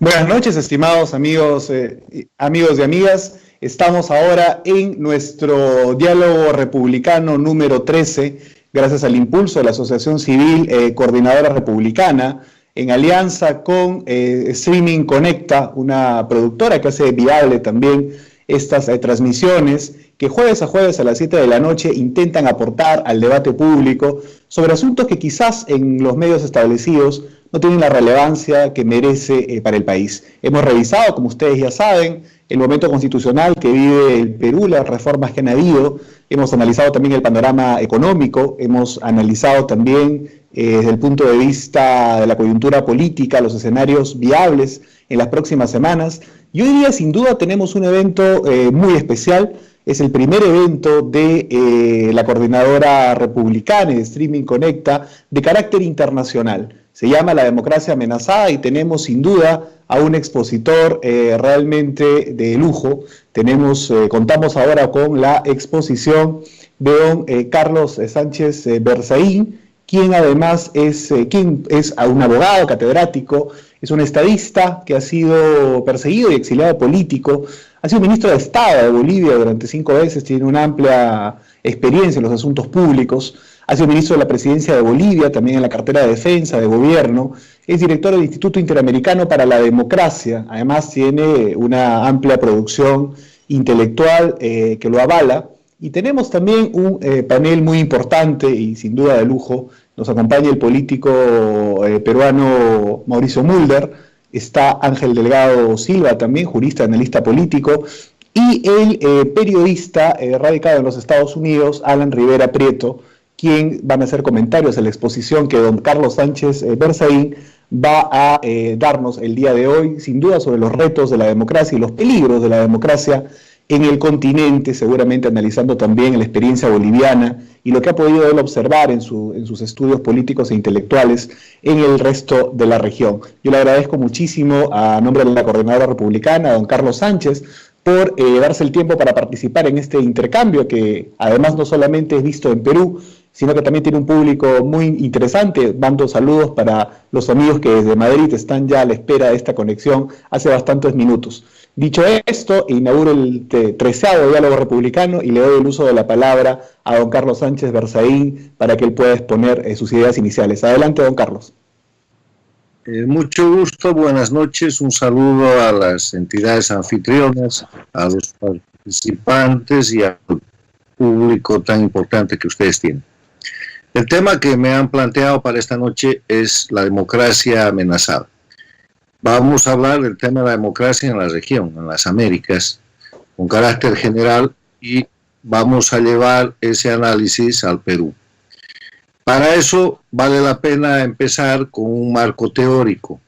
Buenas noches, estimados amigos, amigos y amigas. Estamos ahora en nuestro diálogo republicano número 13, gracias al impulso de la Asociación Civil Coordinadora Republicana, en alianza con Streaming Conecta, una productora que hace viable también estas transmisiones, que jueves a jueves a las 7 de la noche intentan aportar al debate público sobre asuntos que quizás en los medios establecidos no tienen la relevancia que merece para el país. Hemos revisado, como ustedes ya saben, el momento constitucional que vive el Perú, las reformas que han habido, hemos analizado también el panorama económico, hemos analizado también desde el punto de vista de la coyuntura política, los escenarios viables en las próximas semanas. Y hoy día, sin duda, tenemos un evento muy especial. Es el primer evento de la Coordinadora Republicana y de Streaming Conecta de carácter internacional. Se llama La Democracia Amenazada y tenemos sin duda a un expositor realmente de lujo. Contamos ahora con la exposición de don Carlos Sánchez Berzaín, quien además es un abogado catedrático, es un estadista que ha sido perseguido y exiliado político, ha sido ministro de Estado de Bolivia durante 5 veces, tiene una amplia experiencia en los asuntos públicos, ha sido ministro de la Presidencia de Bolivia, también en la cartera de Defensa, de Gobierno, es director del Instituto Interamericano para la Democracia, además tiene una amplia producción intelectual que lo avala, y tenemos también un panel muy importante y sin duda de lujo. Nos acompaña el político peruano Mauricio Mulder, está Ángel Delgado Silva también, jurista, analista político, y el periodista radicado en los Estados Unidos, Alan Rivera Prieto, quien van a hacer comentarios a la exposición que don Carlos Sánchez Berzaín va a darnos el día de hoy, sin duda sobre los retos de la democracia y los peligros de la democracia en el continente, seguramente analizando también la experiencia boliviana y lo que ha podido él observar en sus estudios políticos e intelectuales en el resto de la región. Yo le agradezco muchísimo a nombre de la Coordinadora Republicana, a don Carlos Sánchez, por darse el tiempo para participar en este intercambio que además no solamente es visto en Perú, sino que también tiene un público muy interesante. Mando saludos para los amigos que desde Madrid están ya a la espera de esta conexión hace bastantes minutos. Dicho esto, inauguro el 13º diálogo republicano y le doy el uso de la palabra a don Carlos Sánchez Berzaín para que él pueda exponer sus ideas iniciales. Adelante, don Carlos. Mucho gusto, buenas noches, un saludo a las entidades anfitrionas, a los participantes y al público tan importante que ustedes tienen. El tema que me han planteado para esta noche es la democracia amenazada. Vamos a hablar del tema de la democracia en la región, en las Américas, con carácter general, y vamos a llevar ese análisis al Perú. Para eso vale la pena empezar con un marco teórico.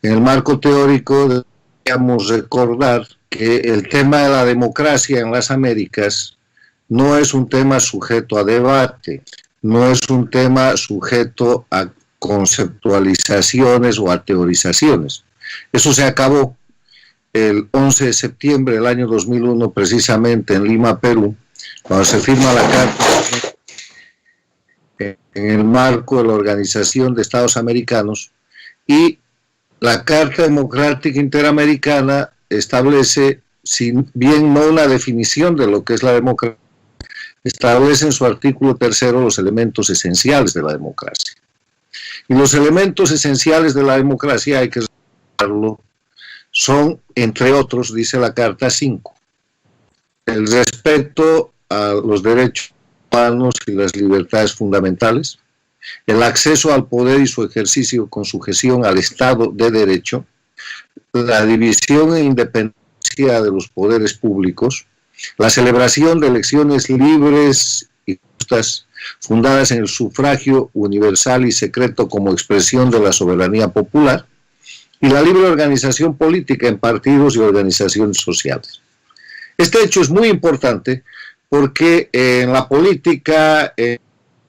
En el marco teórico deberíamos recordar que el tema de la democracia en las Américas no es un tema sujeto a debate, no es un tema sujeto a conceptualizaciones o a teorizaciones. Eso se acabó el 11 de septiembre del año 2001, precisamente en Lima, Perú, cuando se firma la Carta en el marco de la Organización de Estados Americanos, y la Carta Democrática Interamericana establece, si bien no una definición de lo que es la democracia, establece en su artículo 3 los elementos esenciales de la democracia. Y los elementos esenciales de la democracia, hay que recordarlo, son, entre otros, dice la Carta, 5. El respeto a los derechos humanos y las libertades fundamentales, el acceso al poder y su ejercicio con sujeción al Estado de Derecho, la división e independencia de los poderes públicos, la celebración de elecciones libres y justas, fundadas en el sufragio universal y secreto como expresión de la soberanía popular, y la libre organización política en partidos y organizaciones sociales. Este hecho es muy importante porque en la política,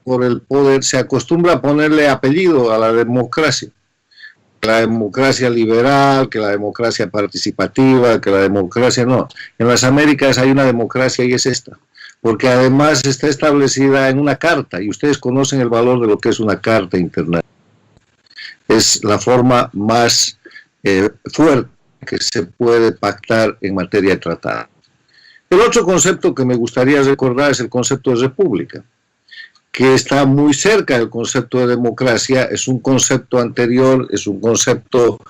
por el poder, se acostumbra a ponerle apellido a la democracia. La democracia liberal, que la democracia participativa, que la democracia no. En las Américas hay una democracia y es esta, porque además está establecida en una carta, y ustedes conocen el valor de lo que es una carta internacional. Es la forma más fuerte que se puede pactar en materia de tratado. El otro concepto que me gustaría recordar es el concepto de república, que está muy cerca del concepto de democracia, es un concepto anterior, es un concepto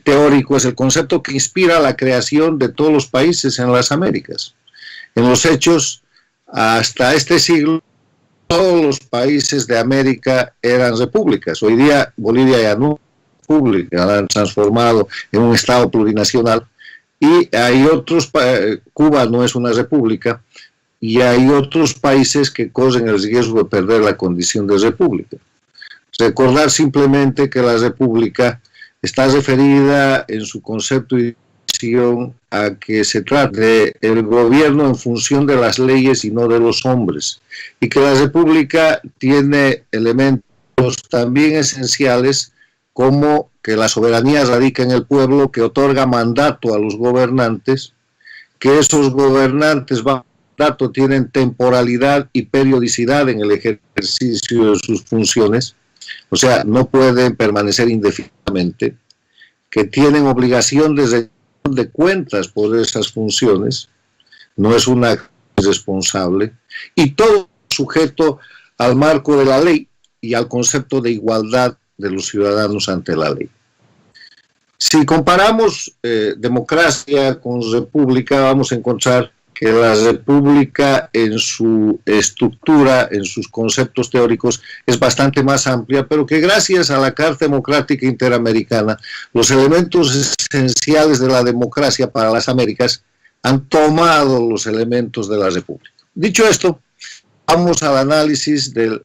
teórico, es el concepto que inspira la creación de todos los países en las Américas. En los hechos, hasta este siglo, todos los países de América eran repúblicas. Hoy día Bolivia ya no es república, la han transformado en un estado plurinacional, y hay otros, Cuba no es una república, y hay otros países que corren el riesgo de perder la condición de república. Recordar simplemente que la república está referida en su concepto y definición a que se trata del gobierno en función de las leyes y no de los hombres, y que la república tiene elementos también esenciales como que la soberanía radica en el pueblo, que otorga mandato a los gobernantes, que esos gobernantes tienen temporalidad y periodicidad en el ejercicio de sus funciones, o sea, no pueden permanecer indefinidamente, que tienen obligación de rendición de cuentas por esas funciones, no es una responsable, y todo sujeto al marco de la ley y al concepto de igualdad de los ciudadanos ante la ley. Si comparamos democracia con república, vamos a encontrar que la república en su estructura, en sus conceptos teóricos, es bastante más amplia, pero que gracias a la Carta Democrática Interamericana, los elementos esenciales de la democracia para las Américas han tomado los elementos de la república. Dicho esto, vamos al análisis del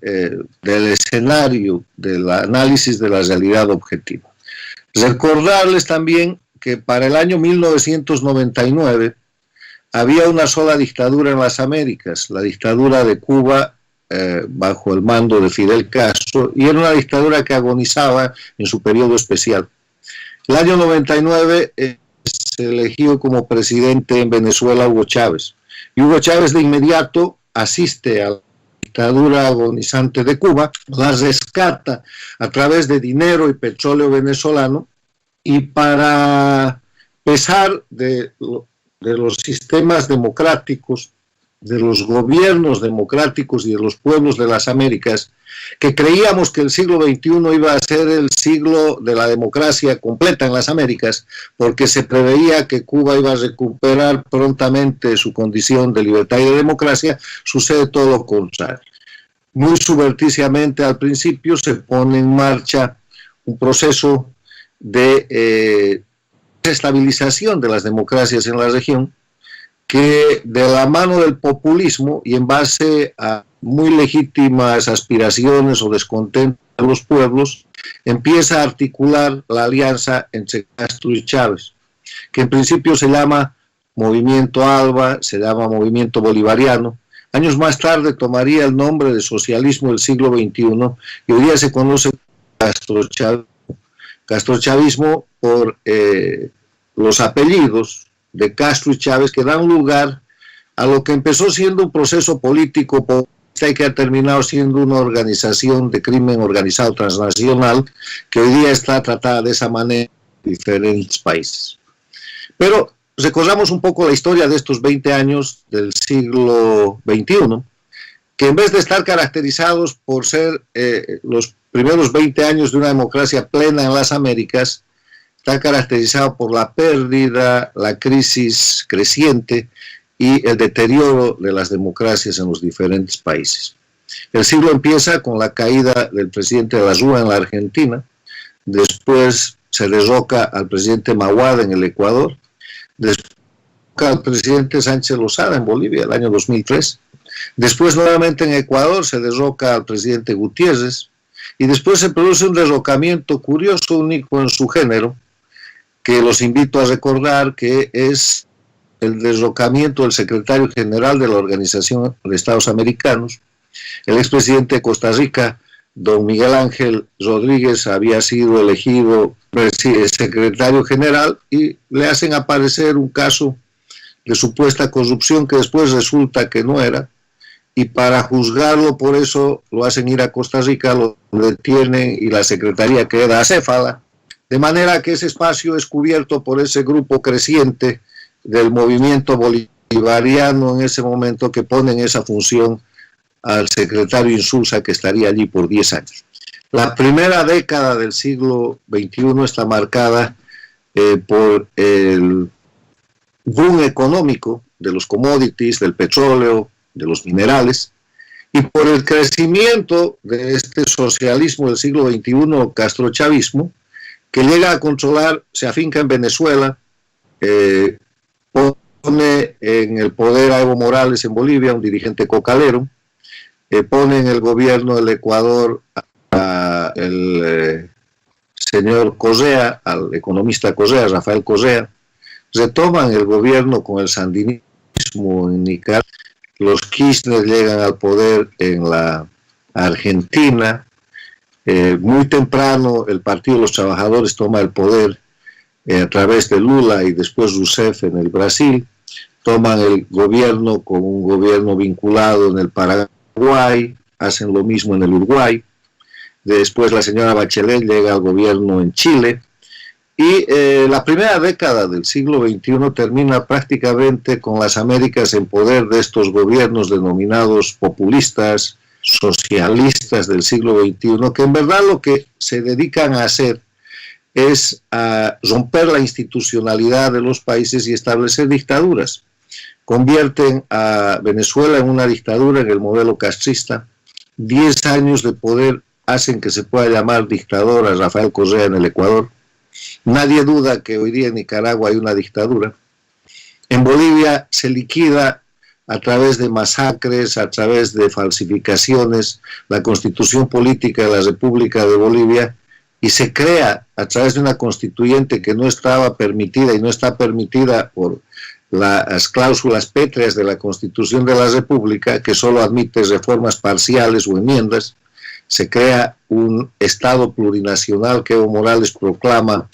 escenario, del análisis de la realidad objetiva. Recordarles también que para el año 1999 había una sola dictadura en las Américas, la dictadura de Cuba bajo el mando de Fidel Castro, y era una dictadura que agonizaba en su periodo especial. El año 99 se eligió como presidente en Venezuela Hugo Chávez, y Hugo Chávez de inmediato asiste a la dictadura agonizante de Cuba, la rescata a través de dinero y petróleo venezolano, y para pesar de los sistemas democráticos, de los gobiernos democráticos y de los pueblos de las Américas, que creíamos que el siglo XXI iba a ser el siglo de la democracia completa en las Américas, porque se preveía que Cuba iba a recuperar prontamente su condición de libertad y de democracia, sucede todo lo contrario. Muy subrepticiamente al principio se pone en marcha un proceso de estabilización de las democracias en la región, que de la mano del populismo y en base a muy legítimas aspiraciones o descontento de los pueblos, empieza a articular la alianza entre Castro y Chávez, que en principio se llama Movimiento ALBA, se llama Movimiento Bolivariano. Años más tarde tomaría el nombre de Socialismo del siglo XXI, y hoy día se conoce como castrochavismo por los apellidos de Castro y Chávez, que dan lugar a lo que empezó siendo un proceso político y que ha terminado siendo una organización de crimen organizado transnacional, que hoy día está tratada de esa manera en diferentes países. Pero recordamos un poco la historia de estos 20 años del siglo XXI, que en vez de estar caracterizados por ser los primeros 20 años de una democracia plena en las Américas, está caracterizado por la pérdida, la crisis creciente y el deterioro de las democracias en los diferentes países. El siglo empieza con la caída del presidente de la Rúa en la Argentina, después se derroca al presidente Mahuad en el Ecuador, después al presidente Sánchez Lozada en Bolivia el año 2003, después nuevamente en Ecuador se derroca al presidente Gutiérrez, y después se produce un derrocamiento curioso, único en su género, que los invito a recordar, que es el derrocamiento del secretario general de la Organización de Estados Americanos. El expresidente de Costa Rica, don Miguel Ángel Rodríguez, había sido elegido secretario general y le hacen aparecer un caso de supuesta corrupción que después resulta que no era, y para juzgarlo por eso lo hacen ir a Costa Rica, lo detienen y la secretaría queda acéfala, de manera que ese espacio es cubierto por ese grupo creciente del movimiento bolivariano en ese momento, que pone en esa función al secretario Insulza, que estaría allí por 10 años. La primera década del siglo XXI está marcada por el boom económico de los commodities, del petróleo, de los minerales, y por el crecimiento de este socialismo del siglo XXI, castrochavismo, que llega a controlar, se afinca en Venezuela, pone en el poder a Evo Morales en Bolivia, un dirigente cocalero, pone en el gobierno del Ecuador al señor Correa, al economista Correa, Rafael Correa, retoman el gobierno con el sandinismo en Nicaragua, los Kirchner llegan al poder en la Argentina, muy temprano el Partido de los Trabajadores toma el poder a través de Lula y después Rousseff en el Brasil, toman el gobierno con un gobierno vinculado en el Paraguay, hacen lo mismo en el Uruguay, después la señora Bachelet llega al gobierno en Chile, y la primera década del siglo XXI termina prácticamente con las Américas en poder de estos gobiernos denominados populistas, socialistas del siglo XXI, que en verdad lo que se dedican a hacer es a romper la institucionalidad de los países y establecer dictaduras. Convierten a Venezuela en una dictadura en el modelo castrista. 10 años de poder hacen que se pueda llamar dictador a Rafael Correa en el Ecuador. Nadie duda que hoy día en Nicaragua hay una dictadura. En Bolivia se liquida a través de masacres, a través de falsificaciones, la constitución política de la República de Bolivia, y se crea a través de una constituyente que no estaba permitida y no está permitida por las cláusulas pétreas de la Constitución de la República, que solo admite reformas parciales o enmiendas. Se crea un Estado plurinacional que Evo Morales proclama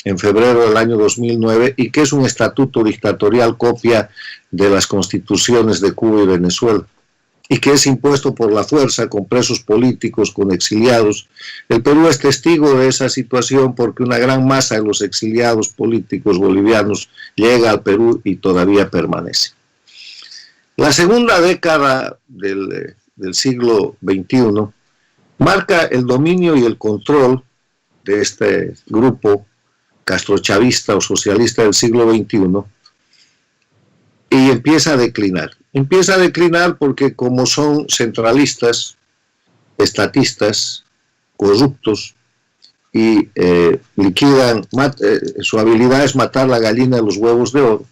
en febrero del año 2009 y que es un estatuto dictatorial copia de las constituciones de Cuba y Venezuela, y que es impuesto por la fuerza, con presos políticos, con exiliados. El Perú es testigo de esa situación porque una gran masa de los exiliados políticos bolivianos llega al Perú y todavía permanece. La segunda década del siglo XXI marca el dominio y el control de este grupo castrochavista o socialista del siglo XXI y empieza a declinar. Empieza a declinar porque como son centralistas, estatistas, corruptos y liquidan, su habilidad es matar la gallina de los huevos de oro,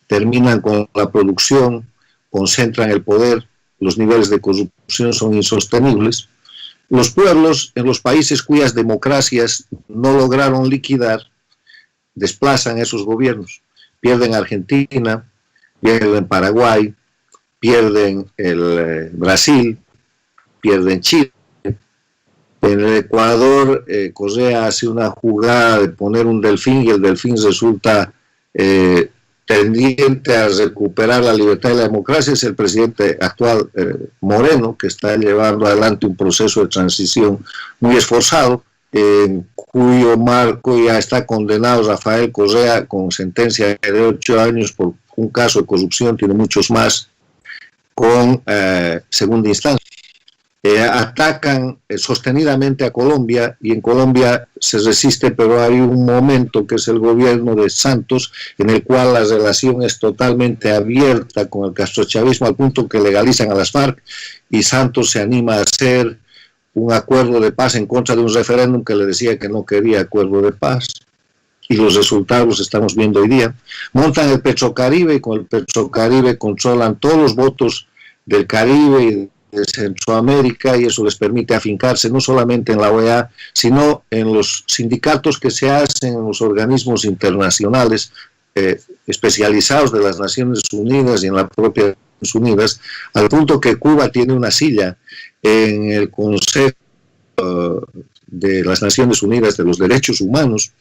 terminan con la producción, concentran el poder, los niveles de corrupción son insostenibles. Los pueblos en los países cuyas democracias no lograron liquidar desplazan esos gobiernos, pierden Argentina, pierden Paraguay, pierden el Brasil, pierden Chile. En el Ecuador, Correa hace una jugada de poner un delfín y el delfín resulta tendiente a recuperar la libertad y la democracia. Es el presidente actual, Moreno, que está llevando adelante un proceso de transición muy esforzado, en cuyo marco ya está condenado Rafael Correa con sentencia de 8 años por un caso de corrupción, tiene muchos más, con segunda instancia. Atacan sostenidamente a Colombia y en Colombia se resiste, pero hay un momento que es el gobierno de Santos en el cual la relación es totalmente abierta con el castrochavismo al punto que legalizan a las FARC y Santos se anima a hacer un acuerdo de paz en contra de un referéndum que le decía que no quería acuerdo de paz y los resultados los estamos viendo hoy día. Montan el Petrocaribe y con el Petrocaribe controlan todos los votos del Caribe y de Centroamérica y eso les permite afincarse no solamente en la OEA, sino en los sindicatos que se hacen en los organismos internacionales especializados de las Naciones Unidas y en la propia Naciones Unidas, al punto que Cuba tiene una silla en el Consejo de las Naciones Unidas de los Derechos Humanos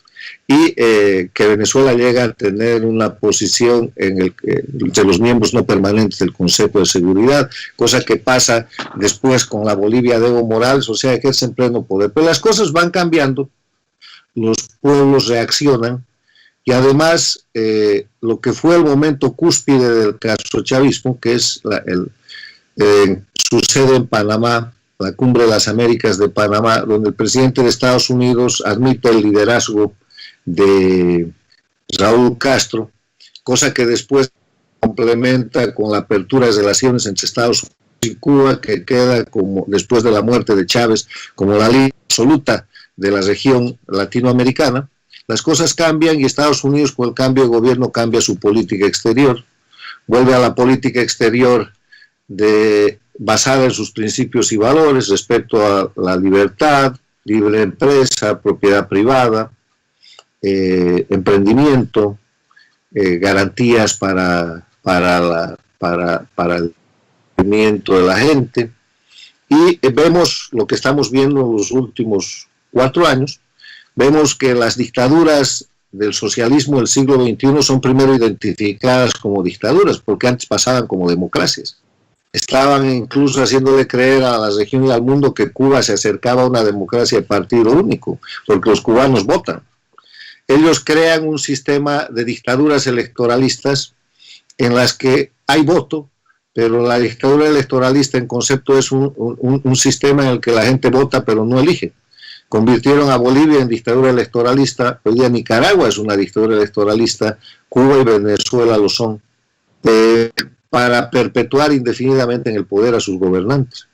y que Venezuela llega a tener una posición de los miembros no permanentes del Consejo de Seguridad, cosa que pasa después con la Bolivia de Evo Morales, o sea, que es en pleno poder. Pero las cosas van cambiando, los pueblos reaccionan y además lo que fue el momento cúspide del castrochavismo, que es sucede en Panamá, la Cumbre de las Américas de Panamá, donde el presidente de Estados Unidos admite el liderazgo de Raúl Castro, cosa que después complementa con la apertura de relaciones entre Estados Unidos y Cuba, que queda como después de la muerte de Chávez como la línea absoluta de la región latinoamericana. Las cosas cambian y Estados Unidos, con el cambio de gobierno, cambia su política exterior, vuelve a la política exterior basada en sus principios y valores respecto a la libertad, libre empresa, propiedad privada, emprendimiento, garantías para el movimiento de la gente. Y vemos lo que estamos viendo en los últimos 4 años. Vemos que las dictaduras del socialismo del siglo XXI son primero identificadas como dictaduras, porque antes pasaban como democracias. Estaban incluso haciéndole creer a la región y al mundo que Cuba se acercaba a una democracia de partido único, porque los cubanos votan. Ellos crean un sistema de dictaduras electoralistas en las que hay voto, pero la dictadura electoralista en concepto es un sistema en el que la gente vota pero no elige. Convirtieron a Bolivia en dictadura electoralista, hoy día Nicaragua es una dictadura electoralista, Cuba y Venezuela lo son, para perpetuar indefinidamente en el poder a sus gobernantes.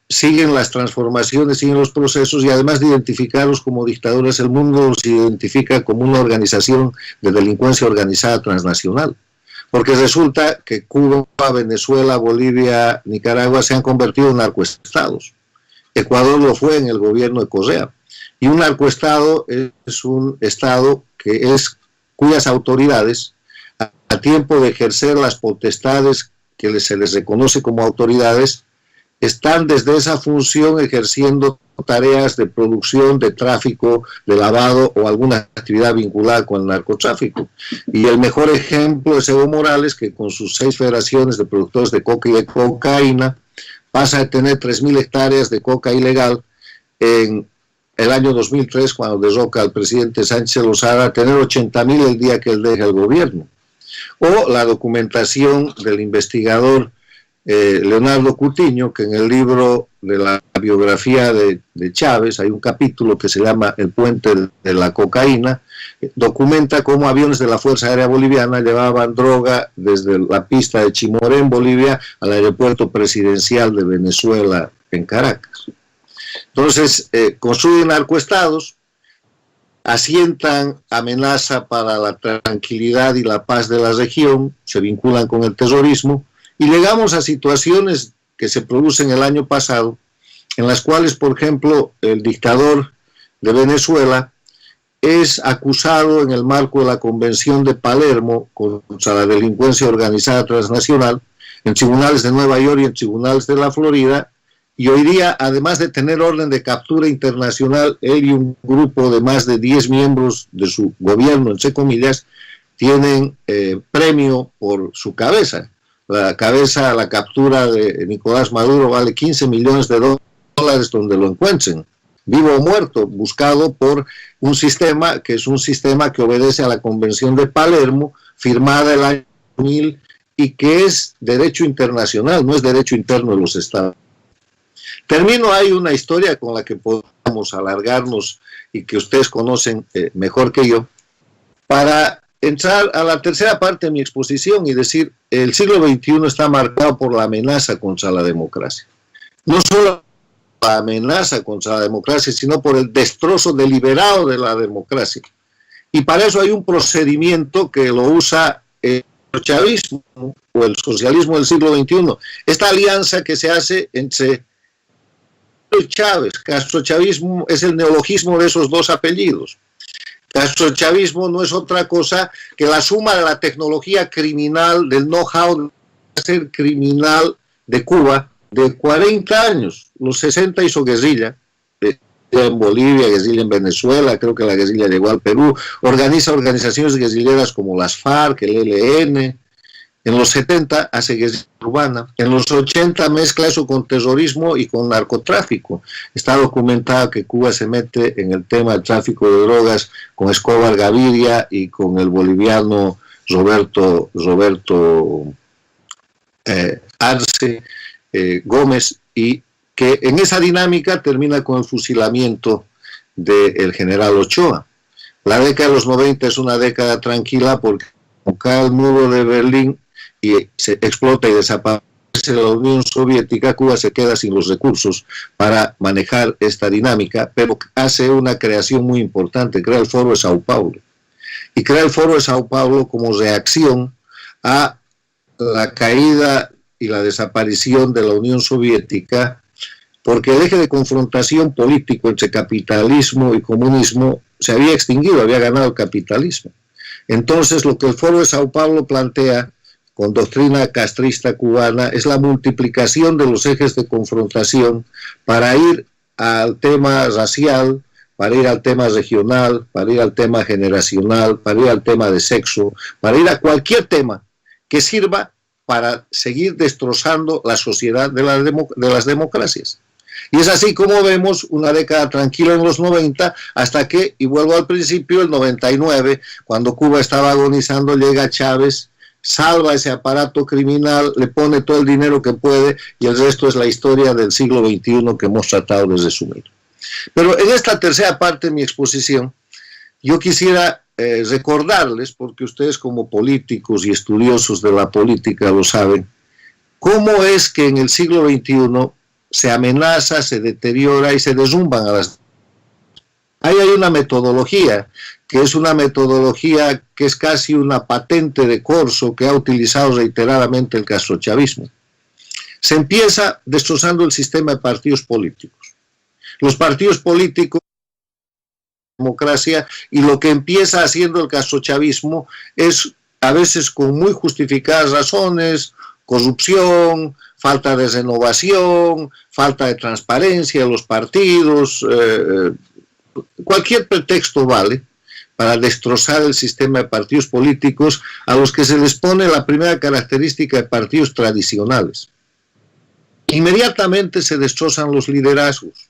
Siguen las transformaciones, siguen los procesos y además de identificarlos como dictaduras, el mundo los identifica como una organización de delincuencia organizada transnacional. Porque resulta que Cuba, Venezuela, Bolivia, Nicaragua se han convertido en narcoestados. Ecuador lo fue en el gobierno de Correa. Y un narcoestado es un estado cuyas autoridades, a tiempo de ejercer las potestades que se les reconoce como autoridades, están desde esa función ejerciendo tareas de producción, de tráfico, de lavado o alguna actividad vinculada con el narcotráfico. Y el mejor ejemplo es Evo Morales, que con sus 6 federaciones de productores de coca y de cocaína pasa a tener 3.000 hectáreas de coca ilegal en el año 2003, cuando derroca al presidente Sánchez Lozada, a tener 80.000 el día que él deja el gobierno. O la documentación del investigador Leonardo Cutiño, que en el libro de la biografía de Chávez hay un capítulo que se llama El puente de la cocaína, documenta cómo aviones de la Fuerza Aérea Boliviana llevaban droga desde la pista de Chimoré en Bolivia al aeropuerto presidencial de Venezuela en Caracas. Entonces construyen narcoestados, asientan amenaza para la tranquilidad y la paz de la región, se vinculan con el terrorismo, y llegamos a situaciones que se producen el año pasado, en las cuales, por ejemplo, el dictador de Venezuela es acusado en el marco de la Convención de Palermo contra la delincuencia organizada transnacional, en tribunales de Nueva York y en tribunales de la Florida, y hoy día, además de tener orden de captura internacional, él y un grupo de más de 10 miembros de su gobierno, entre comillas, tienen premio por su cabeza. La captura de Nicolás Maduro vale 15 millones de dólares donde lo encuentren, vivo o muerto, buscado por un sistema que es un sistema que obedece a la Convención de Palermo, firmada el año 2000, y que es derecho internacional, no es derecho interno de los estados. Termino, hay una historia con la que podemos alargarnos y que ustedes conocen mejor que yo, para entrar a la tercera parte de mi exposición y decir, el siglo XXI está marcado por la amenaza contra la democracia. No solo la amenaza contra la democracia, sino por el destrozo deliberado de la democracia. Y para eso hay un procedimiento que lo usa el chavismo o el socialismo del siglo XXI. Esta alianza que se hace entre Chávez, castrochavismo es el neologismo de esos dos apellidos. Castrochavismo no es otra cosa que la suma de la tecnología criminal, del know-how de ser criminal de Cuba de 40 años. Los 60 hizo guerrilla en Bolivia, guerrilla en Venezuela, creo que la guerrilla llegó al Perú, organiza organizaciones guerrilleras como las FARC, el ELN, En los 70 hace guerrilla urbana. En los 80 mezcla eso con terrorismo y con narcotráfico. Está documentado que Cuba se mete en el tema del tráfico de drogas con Escobar Gaviria y con el boliviano Roberto Arce Gómez, y que en esa dinámica termina con el fusilamiento del general Ochoa. La década de los 90 es una década tranquila porque cae el muro de Berlín y se explota y desaparece la Unión Soviética, Cuba se queda sin los recursos para manejar esta dinámica, pero hace una creación muy importante, crea el Foro de Sao Paulo. Y crea el Foro de Sao Paulo como reacción a la caída y la desaparición de la Unión Soviética, porque el eje de confrontación político entre capitalismo y comunismo se había extinguido, había ganado el capitalismo. Entonces, lo que el Foro de Sao Paulo plantea, con doctrina castrista cubana, es la multiplicación de los ejes de confrontación para ir al tema racial, para ir al tema regional, para ir al tema generacional, para ir al tema de sexo, para ir a cualquier tema que sirva para seguir destrozando la sociedad de las democracias. Y es así como vemos una década tranquila en los 90, hasta que, y vuelvo al principio, el 99, cuando Cuba estaba agonizando, llega Chávez, salva ese aparato criminal, le pone todo el dinero que puede, y el resto es la historia del siglo XXI que hemos tratado de resumir. Pero en esta tercera parte de mi exposición, yo quisiera recordarles, porque ustedes como políticos y estudiosos de la política lo saben, cómo es que en el siglo XXI se amenaza, se deteriora y se derrumban a las... Ahí hay una metodología, que es una metodología que es casi una patente de corso que ha utilizado reiteradamente el castrochavismo. Se empieza destrozando el sistema de partidos políticos. Los partidos políticos, democracia, y lo que empieza haciendo el castrochavismo es, a veces con muy justificadas razones, corrupción, falta de renovación, falta de transparencia en los partidos, cualquier pretexto vale para destrozar el sistema de partidos políticos, a los que se les pone la primera característica de partidos tradicionales. Inmediatamente se destrozan los liderazgos.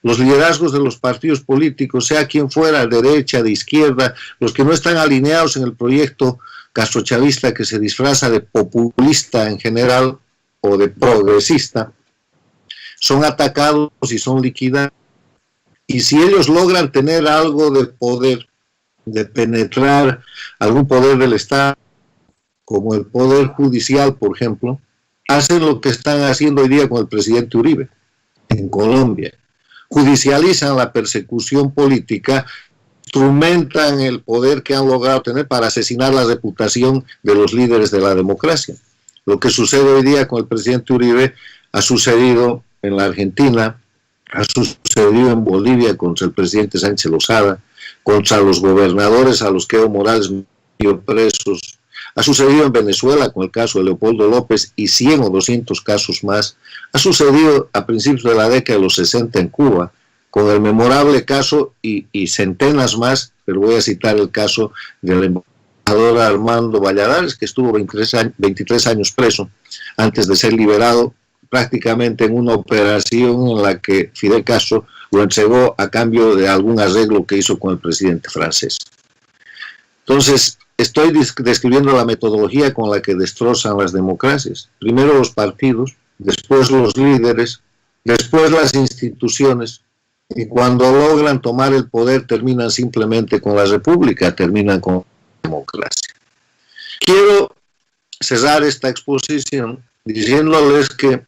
Los liderazgos de los partidos políticos, sea quien fuera, derecha, de izquierda, los que no están alineados en el proyecto castrochavista, que se disfraza de populista en general o de progresista, son atacados y son liquidados. Y si ellos logran tener algo de poder, de penetrar algún poder del Estado, como el poder judicial, por ejemplo, hacen lo que están haciendo hoy día con el presidente Uribe en Colombia. Judicializan la persecución política, instrumentan el poder que han logrado tener para asesinar la reputación de los líderes de la democracia. Lo que sucede hoy día con el presidente Uribe ha sucedido en la Argentina, ha sucedido en Bolivia contra el presidente Sánchez Lozada, contra los gobernadores a los que Evo Morales metió presos, ha sucedido en Venezuela con el caso de Leopoldo López y 100 o 200 casos más, ha sucedido a principios de la década de los 60 en Cuba, con el memorable caso y centenas más, pero voy a citar el caso del embajador Armando Valladares, que estuvo 23 años preso antes de ser liberado, prácticamente en una operación en la que Fidel Castro lo entregó a cambio de algún arreglo que hizo con el presidente francés. Entonces, estoy describiendo la metodología con la que destrozan las democracias. Primero los partidos, después los líderes, después las instituciones, y cuando logran tomar el poder terminan simplemente con la república, terminan con la democracia. Quiero cerrar esta exposición diciéndoles que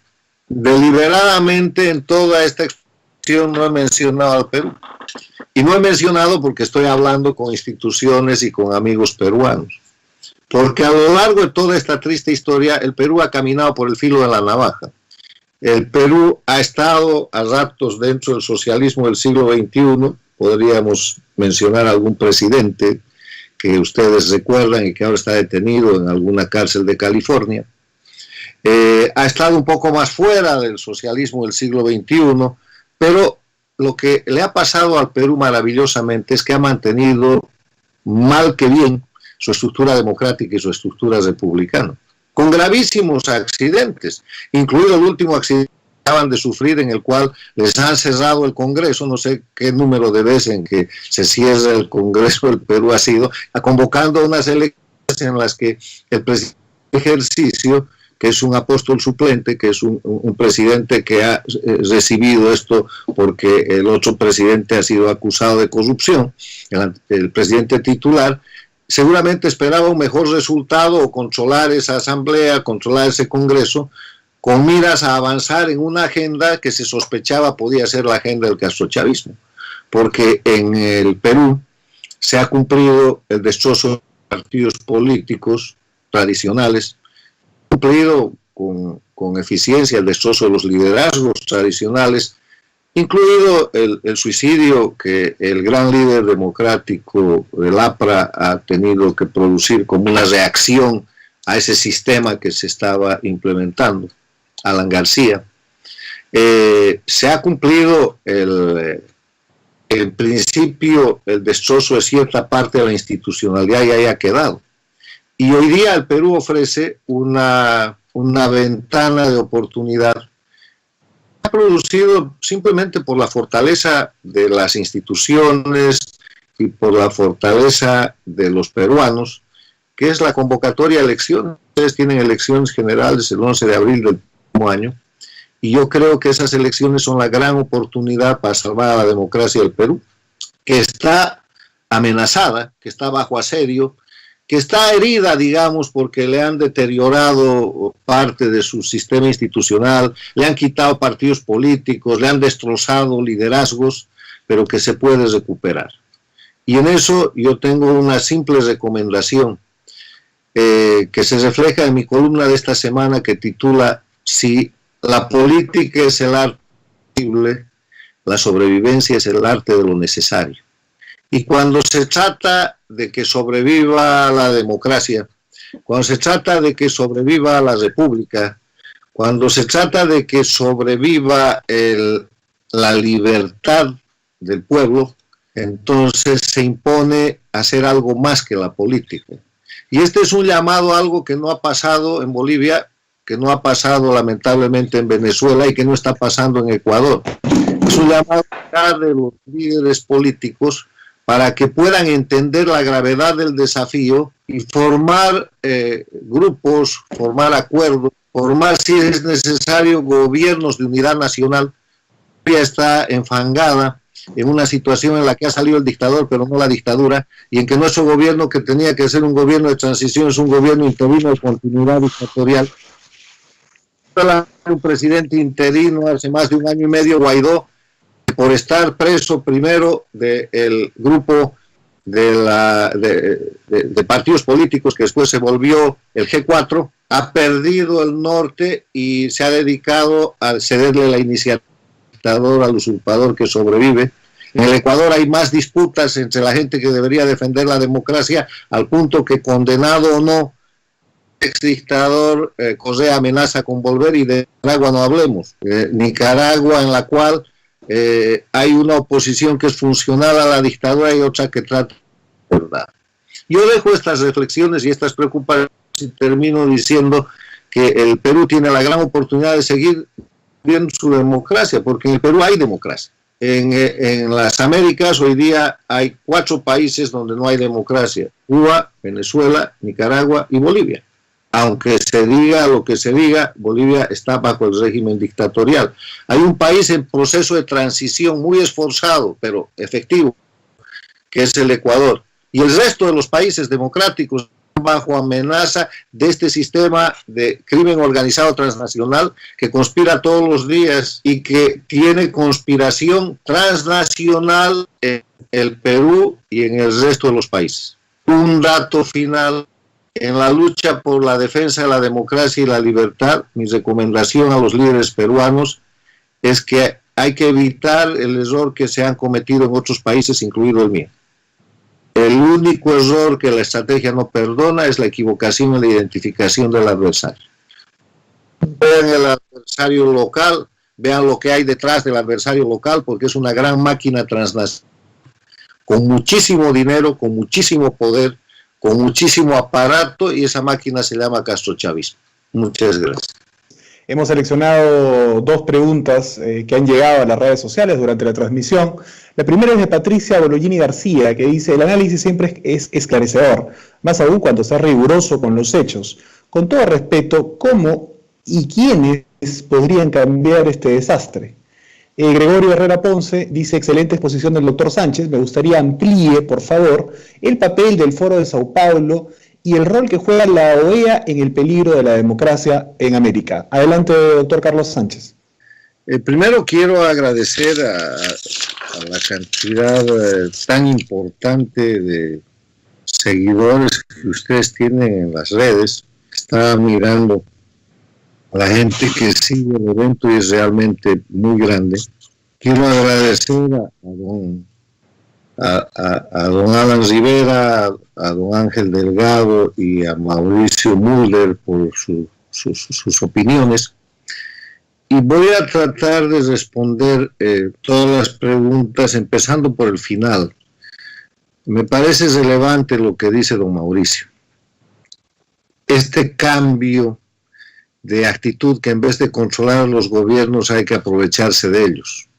deliberadamente en toda esta exposición no he mencionado al Perú. Y no he mencionado porque estoy hablando con instituciones y con amigos peruanos. Porque a lo largo de toda esta triste historia, el Perú ha caminado por el filo de la navaja. El Perú ha estado a ratos dentro del socialismo del siglo XXI. Podríamos mencionar algún presidente que ustedes recuerdan y que ahora está detenido en alguna cárcel de California. Ha estado un poco más fuera del socialismo del siglo XXI, pero lo que le ha pasado al Perú maravillosamente es que ha mantenido, mal que bien, su estructura democrática y su estructura republicana. con gravísimos accidentes, incluido el último accidente que acaban de sufrir, en el cual les han cerrado el Congreso. No sé qué número de veces en que se cierra el Congreso del Perú ha sido, convocando unas elecciones en las que el presidente de ejercicio, que es un apóstol suplente, que es un presidente que ha recibido esto porque el otro presidente ha sido acusado de corrupción, el presidente titular, seguramente esperaba un mejor resultado o controlar esa asamblea, controlar ese Congreso, con miras a avanzar en una agenda que se sospechaba podía ser la agenda del castrochavismo, porque en el Perú se ha cumplido el destrozo de partidos políticos tradicionales, cumplido con eficiencia el destrozo de los liderazgos tradicionales, incluido el suicidio que el gran líder democrático del APRA ha tenido que producir como una reacción a ese sistema que se estaba implementando, Alan García. Se ha cumplido en principio el destrozo de cierta parte de la institucionalidad y haya quedado. Y hoy día el Perú ofrece una ventana de oportunidad, ha producido simplemente por la fortaleza de las instituciones y por la fortaleza de los peruanos, que es la convocatoria a elecciones. Ustedes tienen elecciones generales el 11 de abril del próximo año, y yo creo que esas elecciones son la gran oportunidad para salvar a la democracia del Perú, que está amenazada, que está bajo asedio, que está herida, digamos, porque le han deteriorado parte de su sistema institucional, le han quitado partidos políticos, le han destrozado liderazgos, pero que se puede recuperar. Y en eso yo tengo una simple recomendación que se refleja en mi columna de esta semana, que titula "Si la política es el arte posible, la sobrevivencia es el arte de lo necesario". Y cuando se trata de que sobreviva la democracia, cuando se trata de que sobreviva la república, cuando se trata de que sobreviva la libertad del pueblo, entonces se impone hacer algo más que la política. Y este es un llamado a algo que no ha pasado en Bolivia, que no ha pasado lamentablemente en Venezuela y que no está pasando en Ecuador. Es un llamado de los líderes políticos para que puedan entender la gravedad del desafío y formar grupos, formar acuerdos, formar, si es necesario, gobiernos de unidad nacional. Ya está enfangada en una situación en la que ha salido el dictador, pero no la dictadura, y en que nuestro gobierno, que tenía que ser un gobierno de transición, es un gobierno interino de continuidad dictatorial. Un presidente interino hace más de un año y medio, Guaidó, por estar preso primero del grupo de partidos políticos que después se volvió el G4, ha perdido el norte y se ha dedicado a cederle la iniciativa al usurpador que sobrevive. En el Ecuador hay más disputas entre la gente que debería defender la democracia, al punto que, condenado o no, el exdictador Correa amenaza con volver, y de Nicaragua no hablemos. Nicaragua, en la cual hay una oposición que es funcional a la dictadura y otra que trata de verdad. Yo dejo estas reflexiones y estas preocupaciones y termino diciendo que el Perú tiene la gran oportunidad de seguir viendo su democracia, porque en el Perú hay democracia. En las Américas hoy día hay 4 países donde no hay democracia: Cuba, Venezuela, Nicaragua y Bolivia. Aunque se diga lo que se diga, Bolivia está bajo el régimen dictatorial. Hay un país en proceso de transición muy esforzado, pero efectivo, que es el Ecuador. Y el resto de los países democráticos bajo amenaza de este sistema de crimen organizado transnacional que conspira todos los días y que tiene conspiración transnacional en el Perú y en el resto de los países. Un dato final: en la lucha por la defensa de la democracia y la libertad, mi recomendación a los líderes peruanos es que hay que evitar el error que se han cometido en otros países, incluido el mío. El único error que la estrategia no perdona es la equivocación en la identificación del adversario. Vean el adversario local, vean lo que hay detrás del adversario local, porque es una gran máquina transnacional, con muchísimo dinero, con muchísimo poder, con muchísimo aparato, y esa máquina se llama castrochavismo. Muchas gracias. Hemos seleccionado dos preguntas que han llegado a las redes sociales durante la transmisión. La primera es de Patricia Bolognini García, que dice: el análisis siempre es esclarecedor, más aún cuando está riguroso con los hechos. Con todo respeto, ¿cómo y quiénes podrían cambiar este desastre? Gregorio Herrera Ponce dice: excelente exposición del doctor Sánchez, me gustaría amplíe, por favor, el papel del Foro de Sao Paulo y el rol que juega la OEA en el peligro de la democracia en América. Adelante, doctor Carlos Sánchez. Primero quiero agradecer a la cantidad tan importante de seguidores que ustedes tienen en las redes. Estaba mirando a la gente que sigue el evento y es realmente muy grande. Quiero agradecer a don Alan Rivera, a don Ángel Delgado y a Mauricio Müller por sus opiniones. Y voy a tratar de responder todas las preguntas, empezando por el final. Me parece relevante lo que dice don Mauricio. Este cambio de actitud, que en vez de controlar a los gobiernos hay que aprovecharse de ellos.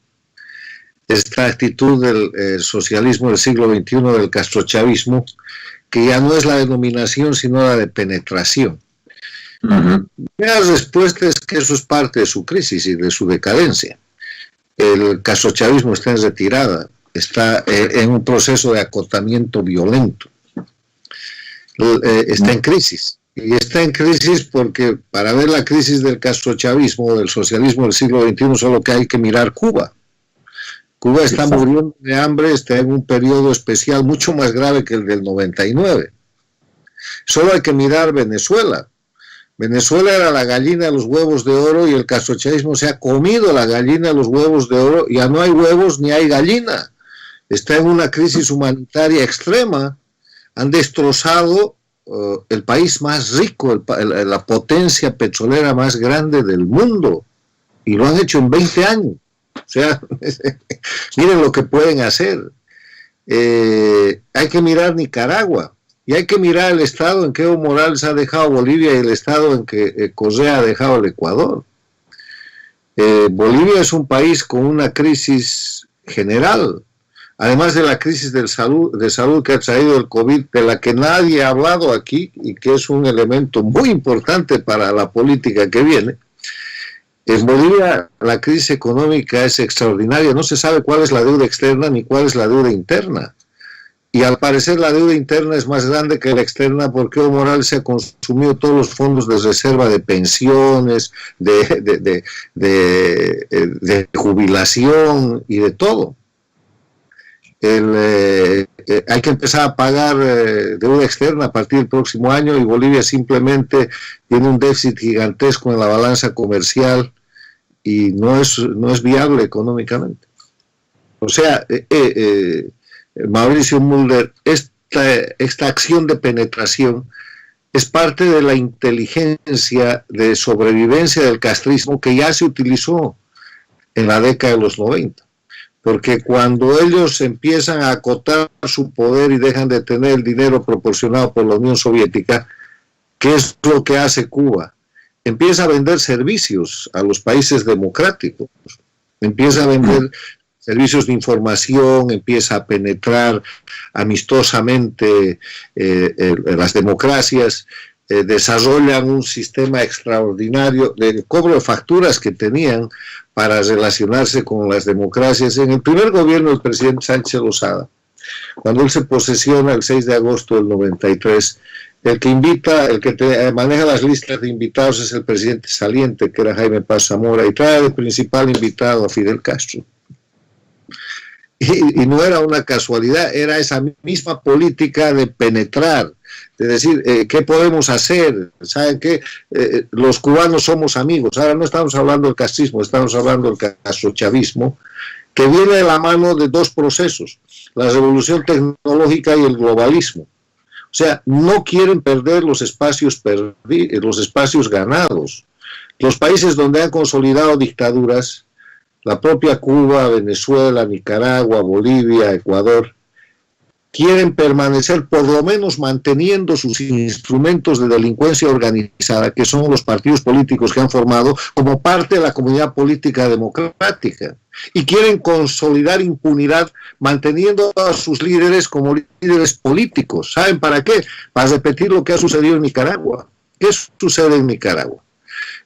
Esta actitud del socialismo del siglo XXI, del castrochavismo, que ya no es la denominación, sino la de penetración. La respuesta es que eso es parte de su crisis y de su decadencia. El castrochavismo está en retirada, está en un proceso de acotamiento violento, está en crisis. Y está en crisis porque para ver la crisis del castrochavismo, del socialismo del siglo XXI, solo que hay que mirar Cuba. Cuba está muriendo de hambre, está en un periodo especial mucho más grave que el del 99. Solo hay que mirar Venezuela. Venezuela era la gallina de los huevos de oro y el castrochavismo se ha comido la gallina de los huevos de oro. Ya no hay huevos ni hay gallina. Está en una crisis humanitaria extrema. Han destrozado el país más rico, la potencia petrolera más grande del mundo, y lo han hecho en 20 años. O sea, miren lo que pueden hacer. Hay que mirar Nicaragua, y hay que mirar el estado en que Evo Morales ha dejado Bolivia y el estado en que Correa ha dejado el Ecuador. Bolivia es un país con una crisis general, además de la crisis de salud que ha traído el COVID, de la que nadie ha hablado aquí y que es un elemento muy importante para la política que viene. En Bolivia la crisis económica es extraordinaria, no se sabe cuál es la deuda externa ni cuál es la deuda interna. Y al parecer la deuda interna es más grande que la externa porque Evo Morales se ha consumido todos los fondos de reserva de pensiones, de jubilación y de todo. Hay que empezar a pagar deuda externa a partir del próximo año y Bolivia simplemente tiene un déficit gigantesco en la balanza comercial y no es viable económicamente. O sea, Mauricio Müller, esta acción de penetración es parte de la inteligencia de sobrevivencia del castrismo que ya se utilizó en la década de los 90. Porque cuando ellos empiezan a acotar su poder y dejan de tener el dinero proporcionado por la Unión Soviética, ¿qué es lo que hace Cuba? Empieza a vender servicios a los países democráticos, empieza a vender servicios de información, empieza a penetrar amistosamente las democracias, desarrollan un sistema extraordinario de cobro de facturas que tenían para relacionarse con las democracias. En el primer gobierno del presidente Sánchez Lozada, cuando él se posesiona el 6 de agosto del 93, el que maneja las listas de invitados es el presidente saliente, que era Jaime Paz Zamora, y trae de principal invitado a Fidel Castro. Y no era una casualidad, era esa misma política de penetrar, de decir, ¿qué podemos hacer? ¿Saben qué? Los cubanos somos amigos. Ahora no estamos hablando del castrismo, estamos hablando del castrochavismo, que viene de la mano de dos procesos, la revolución tecnológica y el globalismo. O sea, no quieren perder los espacios ganados. Los países donde han consolidado dictaduras, la propia Cuba, Venezuela, Nicaragua, Bolivia, Ecuador, quieren permanecer por lo menos manteniendo sus instrumentos de delincuencia organizada, que son los partidos políticos que han formado, como parte de la comunidad política democrática. Y quieren consolidar impunidad manteniendo a sus líderes como líderes políticos. ¿Saben para qué? Para repetir lo que ha sucedido en Nicaragua. ¿Qué sucede en Nicaragua?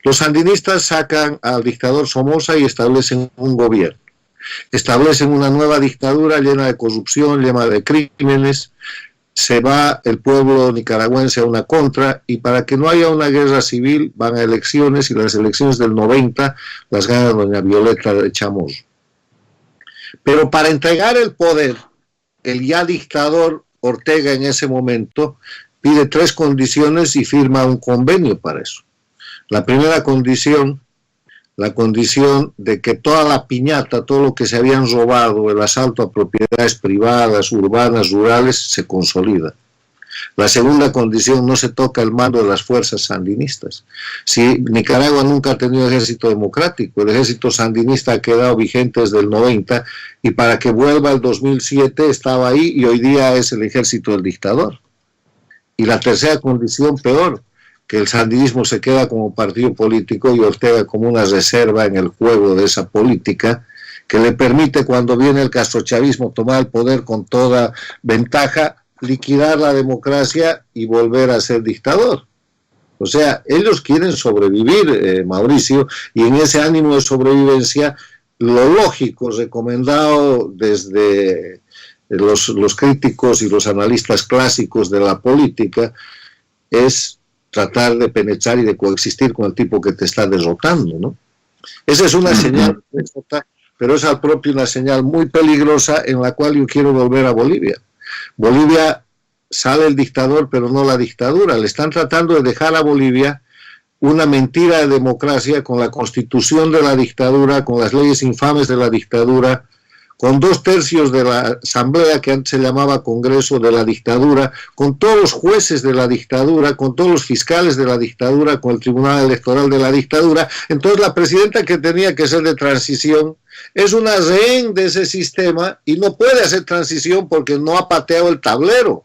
Los sandinistas sacan al dictador Somoza y establecen un gobierno. Establecen una nueva dictadura llena de corrupción, llena de crímenes. Se va el pueblo nicaragüense a una contra, y para que no haya una guerra civil van a elecciones, y las elecciones del 90 las gana doña Violeta de Chamorro. Pero para entregar el poder, el ya dictador Ortega en ese momento pide 3 condiciones y firma un convenio para eso. La primera condición, la condición de que toda la piñata, todo lo que se habían robado, el asalto a propiedades privadas, urbanas, rurales, se consolida. La segunda condición, no se toca el mando de las fuerzas sandinistas. Si Nicaragua nunca ha tenido ejército democrático, el ejército sandinista ha quedado vigente desde el 90, y para que vuelva el 2007 estaba ahí, y hoy día es el ejército del dictador. Y la tercera condición, peor, que el sandinismo se queda como partido político y Ortega como una reserva en el juego de esa política, que le permite, cuando viene el castrochavismo, tomar el poder con toda ventaja, liquidar la democracia y volver a ser dictador. O sea, ellos quieren sobrevivir, Mauricio, y en ese ánimo de sobrevivencia, lo lógico, recomendado desde los críticos y los analistas clásicos de la política, es tratar de penetrar y de coexistir con el tipo que te está derrotando, ¿no? Esa es una señal, pero es al propio una señal muy peligrosa, en la cual yo quiero volver a Bolivia. Bolivia sale el dictador, pero no la dictadura. Le están tratando de dejar a Bolivia una mentira de democracia, con la constitución de la dictadura, con las leyes infames de la dictadura, con 2/3 de la asamblea, que antes se llamaba Congreso de la dictadura, con todos los jueces de la dictadura, con todos los fiscales de la dictadura, con el Tribunal Electoral de la dictadura. Entonces la presidenta, que tenía que ser de transición, es una rehén de ese sistema y no puede hacer transición porque no ha pateado el tablero.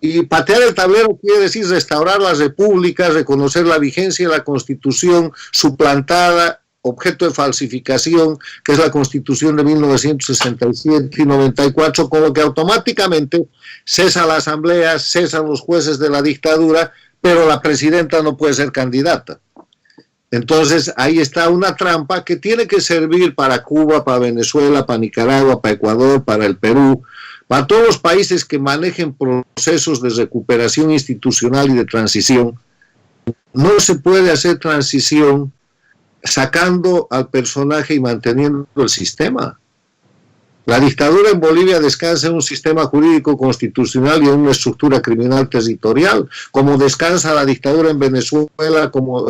Y patear el tablero quiere decir restaurar la república, reconocer la vigencia de la Constitución suplantada, objeto de falsificación, que es la Constitución de 1967 y 94, con lo que automáticamente cesa la asamblea, cesan los jueces de la dictadura, pero la presidenta no puede ser candidata. Entonces ahí está una trampa que tiene que servir para Cuba, para Venezuela, para Nicaragua, para Ecuador, para el Perú, para todos los países que manejen procesos de recuperación institucional y de transición. No se puede hacer transición sacando al personaje y manteniendo el sistema. La dictadura en Bolivia descansa en un sistema jurídico constitucional y en una estructura criminal territorial, como descansa la dictadura en Venezuela, como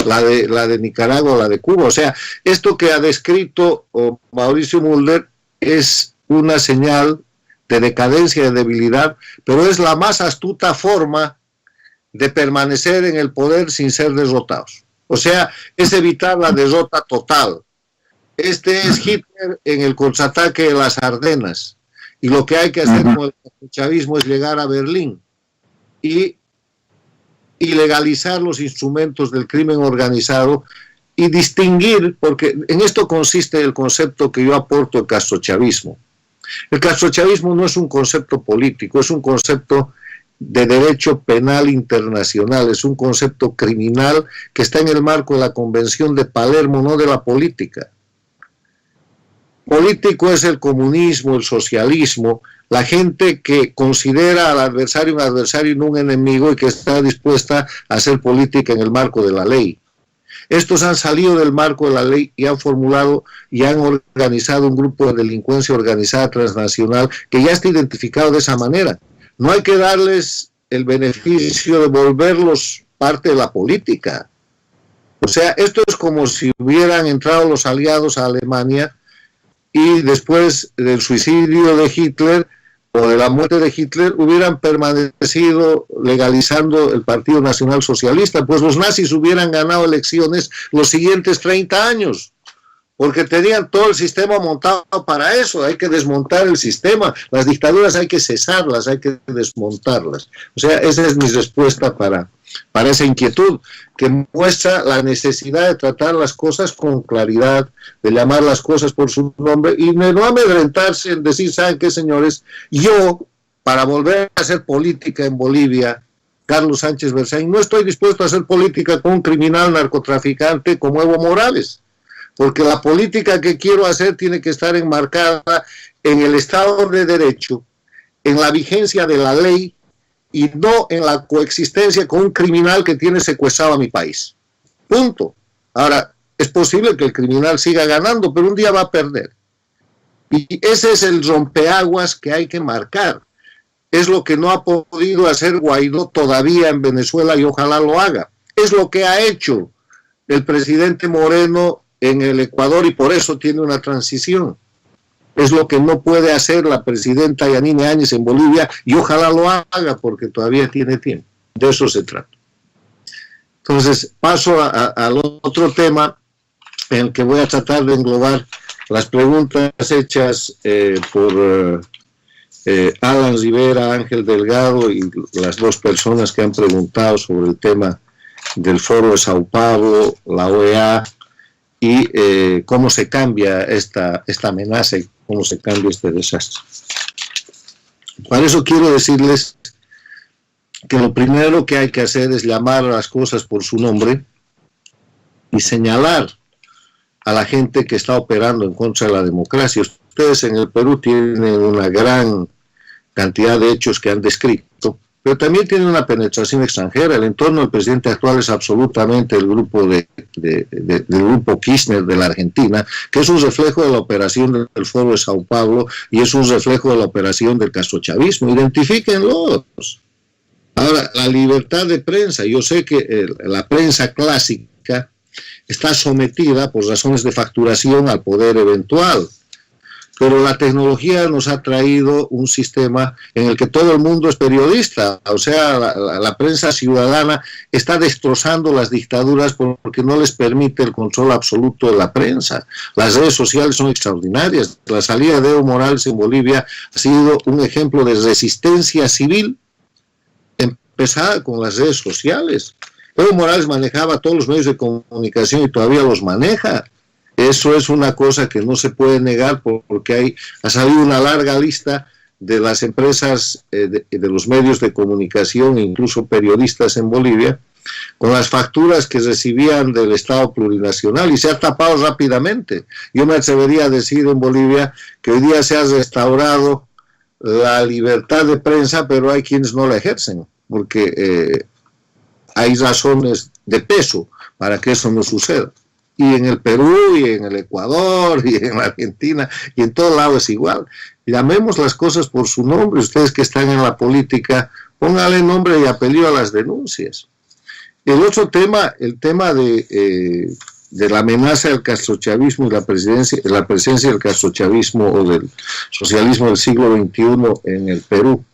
la de Nicaragua o la de Cuba. O sea, esto que ha descrito Mauricio Mulder es una señal de decadencia y de debilidad, pero es la más astuta forma de permanecer en el poder sin ser derrotados. O sea, es evitar la derrota total. Este es Hitler en el contraataque de las Ardenas, y lo que hay que hacer con el chavismo es llegar a Berlín y legalizar los instrumentos del crimen organizado y distinguir, porque en esto consiste el concepto que yo aporto al castrochavismo. El castrochavismo no es un concepto político, es un concepto de derecho penal internacional, es un concepto criminal que está en el marco de la Convención de Palermo, no de la política. Político es el comunismo, el socialismo, la gente que considera al adversario un adversario y no un enemigo, y que está dispuesta a hacer política en el marco de la ley. Estos han salido del marco de la ley y han formulado y han organizado un grupo de delincuencia organizada transnacional que ya está identificado de esa manera. No hay que darles el beneficio de volverlos parte de la política. O sea, esto es como si hubieran entrado los aliados a Alemania y después del suicidio de Hitler o de la muerte de Hitler hubieran permanecido legalizando el Partido Nacional Socialista, pues los nazis hubieran ganado elecciones los siguientes 30 años, porque tenían todo el sistema montado para eso. Hay que desmontar el sistema, las dictaduras hay que cesarlas, hay que desmontarlas. O sea, esa es mi respuesta para esa inquietud, que muestra la necesidad de tratar las cosas con claridad, de llamar las cosas por su nombre y de no amedrentarse en decir, ¿saben qué, señores? Yo, para volver a hacer política en Bolivia, Carlos Sánchez Berzaín, no estoy dispuesto a hacer política con un criminal narcotraficante como Evo Morales, porque la política que quiero hacer tiene que estar enmarcada en el Estado de Derecho, en la vigencia de la ley, y no en la coexistencia con un criminal que tiene secuestrado a mi país. Punto. Ahora, es posible que el criminal siga ganando, pero un día va a perder. Y ese es el rompeaguas que hay que marcar. Es lo que no ha podido hacer Guaidó todavía en Venezuela y ojalá lo haga. Es lo que ha hecho el presidente Moreno en el Ecuador y por eso tiene una transición. Es lo que no puede hacer la presidenta Yanine Áñez en Bolivia y ojalá lo haga porque todavía tiene tiempo. De eso se trata. Entonces, paso al otro tema en el que voy a tratar de englobar las preguntas hechas por Alan Rivera, Ángel Delgado y las dos personas que han preguntado sobre el tema del Foro de Sao Paulo, la OEA y cómo se cambia esta amenaza y cómo se cambia este desastre. Para eso quiero decirles que lo primero que hay que hacer es llamar a las cosas por su nombre y señalar a la gente que está operando en contra de la democracia. Ustedes en el Perú tienen una gran cantidad de hechos que han descrito, pero también tienen una penetración extranjera. El entorno del presidente actual es absolutamente el grupo del grupo Kirchner de la Argentina, que es un reflejo de la operación del Foro de Sao Paulo y es un reflejo de la operación del castrochavismo. Identifíquenlos. Ahora, la libertad de prensa. Yo sé que la prensa clásica está sometida por razones de facturación al poder eventual, pero la tecnología nos ha traído un sistema en el que todo el mundo es periodista. O sea, la prensa ciudadana está destrozando las dictaduras porque no les permite el control absoluto de la prensa. Las redes sociales son extraordinarias. La salida de Evo Morales en Bolivia ha sido un ejemplo de resistencia civil empezada con las redes sociales. Evo Morales manejaba todos los medios de comunicación y todavía los maneja. Eso es una cosa que no se puede negar porque ha salido una larga lista de las empresas, de los medios de comunicación, incluso periodistas en Bolivia, con las facturas que recibían del Estado plurinacional y se ha tapado rápidamente. Yo me atrevería a decir en Bolivia que hoy día se ha restaurado la libertad de prensa, pero hay quienes no la ejercen, porque hay razones de peso para que eso no suceda. Y en el Perú, y en el Ecuador, y en la Argentina, y en todo lado es igual. Llamemos las cosas por su nombre. Ustedes que están en la política, pónganle nombre y apellido a las denuncias. El otro tema, el tema de la amenaza del castrochavismo y la presencia del castrochavismo o del socialismo del siglo XXI en el Perú.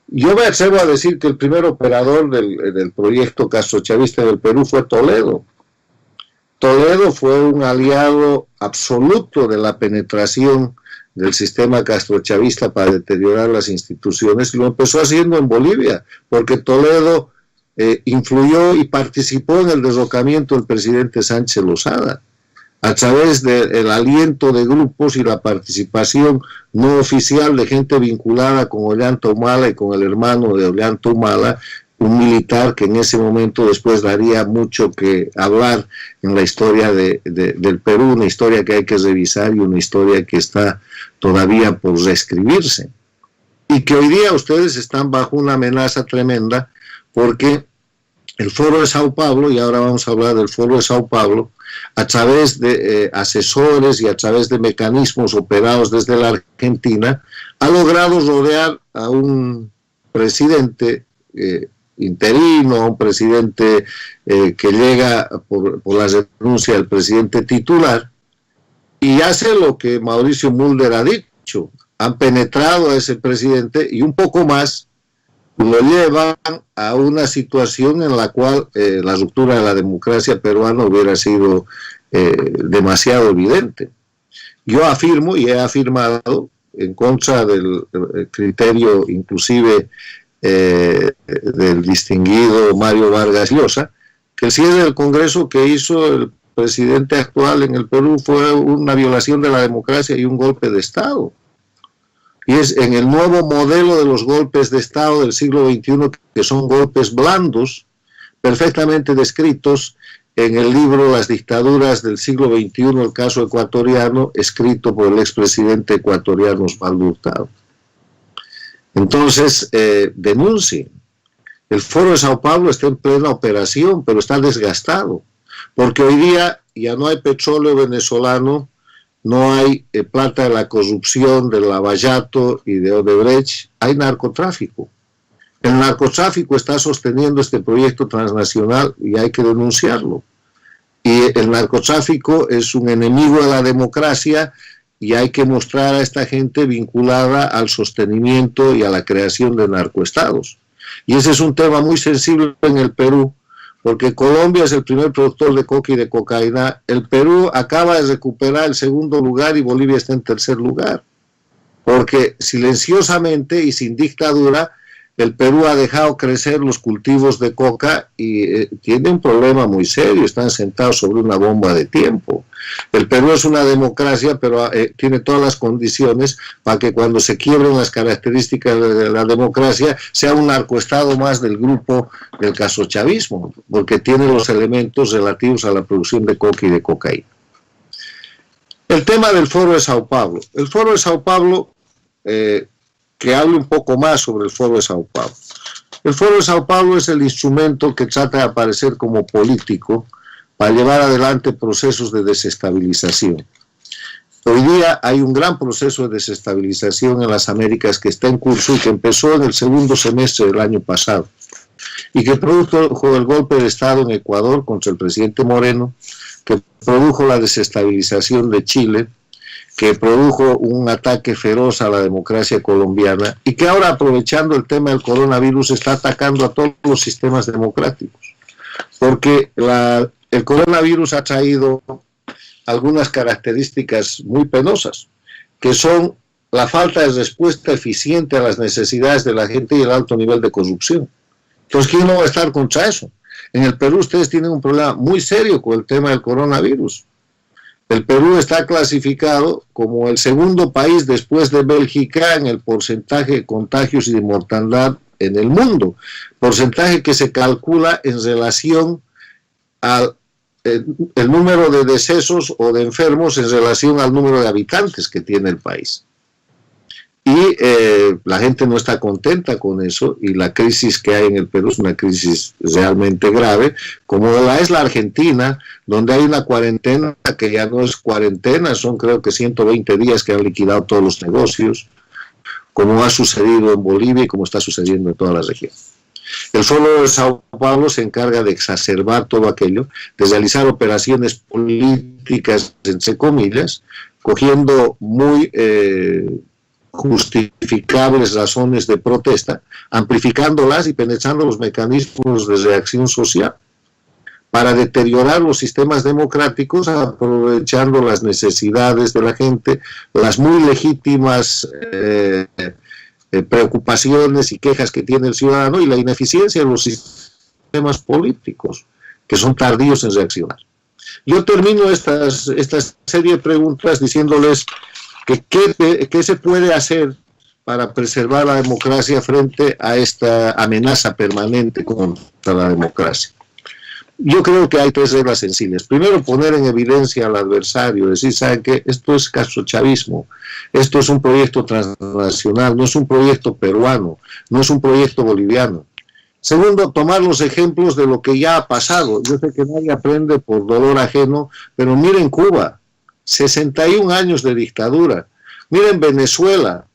Yo me atrevo a decir que el primer operador del proyecto castrochavista del Perú fue Toledo. Toledo fue un aliado absoluto de la penetración del sistema castrochavista para deteriorar las instituciones y lo empezó haciendo en Bolivia, porque Toledo influyó y participó en el derrocamiento del presidente Sánchez Lozada a través del aliento de grupos y la participación no oficial de gente vinculada con Ollanta Humala y con el hermano de Ollanta Humala, un militar que en ese momento después daría mucho que hablar en la historia del Perú, una historia que hay que revisar y una historia que está todavía por reescribirse. Y que hoy día ustedes están bajo una amenaza tremenda porque el Foro de Sao Paulo, y ahora vamos a hablar del Foro de Sao Paulo, a través de asesores y a través de mecanismos operados desde la Argentina, ha logrado rodear a un presidente interino, un presidente que llega por la renuncia del presidente titular, y hace lo que Mauricio Mulder ha dicho. Han penetrado a ese presidente y un poco más lo llevan a una situación en la cual la ruptura de la democracia peruana hubiera sido demasiado evidente. Yo afirmo y he afirmado, en contra del criterio inclusive del distinguido Mario Vargas Llosa, que el cierre del Congreso que hizo el presidente actual en el Perú fue una violación de la democracia y un golpe de Estado. Y es en el nuevo modelo de los golpes de Estado del siglo XXI, que son golpes blandos, perfectamente descritos en el libro Las dictaduras del siglo XXI, el caso ecuatoriano, escrito por el expresidente ecuatoriano Osvaldo Hurtado. Entonces, denuncien. El Foro de Sao Paulo está en plena operación, pero está desgastado, porque hoy día ya no hay petróleo venezolano, no hay plata de la corrupción, del Lavallato y de Odebrecht, hay narcotráfico. El narcotráfico está sosteniendo este proyecto transnacional y hay que denunciarlo. Y el narcotráfico es un enemigo de la democracia y hay que mostrar a esta gente vinculada al sostenimiento y a la creación de narcoestados. Y ese es un tema muy sensible en el Perú, porque Colombia es el primer productor de coca y de cocaína. El Perú acaba de recuperar el segundo lugar y Bolivia está en tercer lugar. Porque silenciosamente y sin dictadura, el Perú ha dejado crecer los cultivos de coca y tiene un problema muy serio, están sentados sobre una bomba de tiempo. El Perú es una democracia, pero tiene todas las condiciones para que cuando se quiebren las características de la democracia sea un narcoestado más del grupo del casochavismo, porque tiene los elementos relativos a la producción de coca y de cocaína. El tema del Foro de Sao Paulo. El Foro de Sao Paulo... que hable un poco más sobre el Foro de Sao Paulo. El Foro de Sao Paulo es el instrumento que trata de aparecer como político para llevar adelante procesos de desestabilización. Hoy día hay un gran proceso de desestabilización en las Américas que está en curso y que empezó en el segundo semestre del año pasado y que produjo el golpe de Estado en Ecuador contra el presidente Moreno, que produjo la desestabilización de Chile, que produjo un ataque feroz a la democracia colombiana y que ahora, aprovechando el tema del coronavirus, está atacando a todos los sistemas democráticos. Porque el coronavirus ha traído algunas características muy penosas, que son la falta de respuesta eficiente a las necesidades de la gente y el alto nivel de corrupción. Entonces, ¿quién no va a estar contra eso? En el Perú ustedes tienen un problema muy serio con el tema del coronavirus. El Perú está clasificado como el segundo país después de Bélgica en el porcentaje de contagios y de mortandad en el mundo, porcentaje que se calcula en relación al el número de decesos o de enfermos en relación al número de habitantes que tiene el país. Y la gente no está contenta con eso, y la crisis que hay en el Perú es una crisis realmente grave, como la es la Argentina, donde hay una cuarentena que ya no es cuarentena, son creo que 120 días que han liquidado todos los negocios, como ha sucedido en Bolivia y como está sucediendo en toda la región. El Foro de Sao Paulo se encarga de exacerbar todo aquello, de realizar operaciones políticas, entre comillas, cogiendo muy justificables razones de protesta, amplificándolas y penetrando los mecanismos de reacción social para deteriorar los sistemas democráticos, aprovechando las necesidades de la gente, las muy legítimas preocupaciones y quejas que tiene el ciudadano y la ineficiencia de los sistemas políticos, que son tardíos en reaccionar. Yo termino esta serie de preguntas diciéndoles que qué se puede hacer para preservar la democracia frente a esta amenaza permanente contra la democracia. Yo creo que hay tres reglas sencillas. Primero, poner en evidencia al adversario, decir, ¿saben qué? Esto es castrochavismo, esto es un proyecto transnacional, no es un proyecto peruano, no es un proyecto boliviano. Segundo, tomar los ejemplos de lo que ya ha pasado. Yo sé que nadie aprende por dolor ajeno, pero miren Cuba, 61 años de dictadura. Miren Venezuela,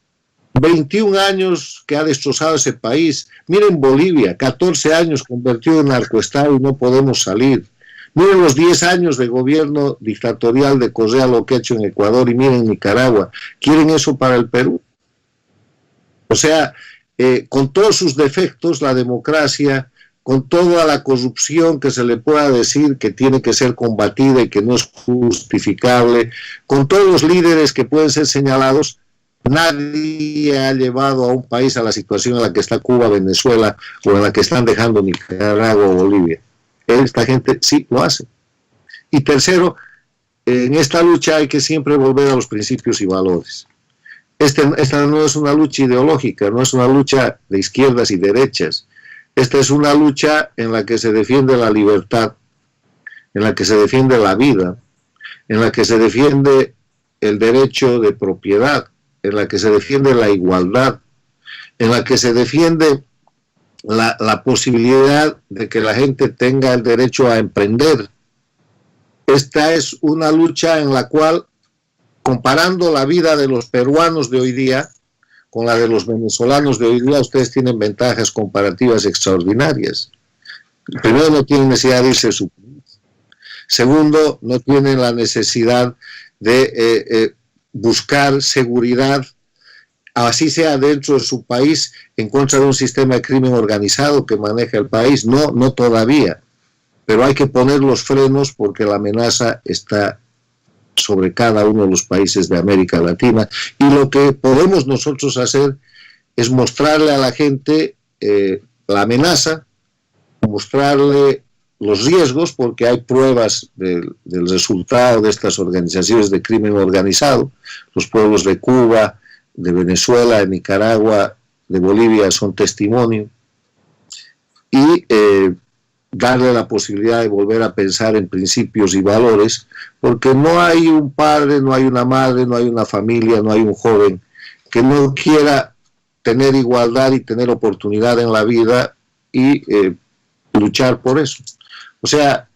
21 años que ha destrozado ese país. Miren Bolivia, 14 años convertido en narcoestado y no podemos salir. Miren los 10 años de gobierno dictatorial de Correa lo que ha hecho en Ecuador, y miren Nicaragua. ¿Quieren eso para el Perú? O sea, con todos sus defectos, la democracia con toda la corrupción que se le pueda decir que tiene que ser combatida y que no es justificable, con todos los líderes que pueden ser señalados, nadie ha llevado a un país a la situación en la que está Cuba, Venezuela o en la que están dejando Nicaragua o Bolivia. Esta gente sí lo hace. Y tercero, en esta lucha hay que siempre volver a los principios y valores. Esta no es una lucha ideológica, no es una lucha de izquierdas y derechas. Esta es una lucha en la que se defiende la libertad, en la que se defiende la vida, en la que se defiende el derecho de propiedad, en la que se defiende la igualdad, en la que se defiende la posibilidad de que la gente tenga el derecho a emprender. Esta es una lucha en la cual, comparando la vida de los peruanos de hoy día con la de los venezolanos de hoy día, ustedes tienen ventajas comparativas extraordinarias. Primero, no tienen necesidad de irse a su país. Segundo, no tienen la necesidad de buscar seguridad, así sea dentro de su país, en contra de un sistema de crimen organizado que maneja el país. No todavía. Pero hay que poner los frenos porque la amenaza está sobre cada uno de los países de América Latina, y lo que podemos nosotros hacer es mostrarle a la gente la amenaza, mostrarle los riesgos, porque hay pruebas del resultado de estas organizaciones de crimen organizado. Los pueblos de Cuba, de Venezuela, de Nicaragua, de Bolivia son testimonio, y darle la posibilidad de volver a pensar en principios y valores, porque no hay un padre, no hay una madre, no hay una familia, no hay un joven que no quiera tener igualdad y tener oportunidad en la vida y luchar por eso. O sea,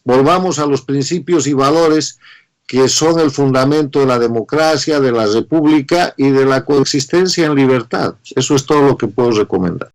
volvamos a los principios y valores que son el fundamento de la democracia, de la república y de la coexistencia en libertad. Eso es todo lo que puedo recomendar.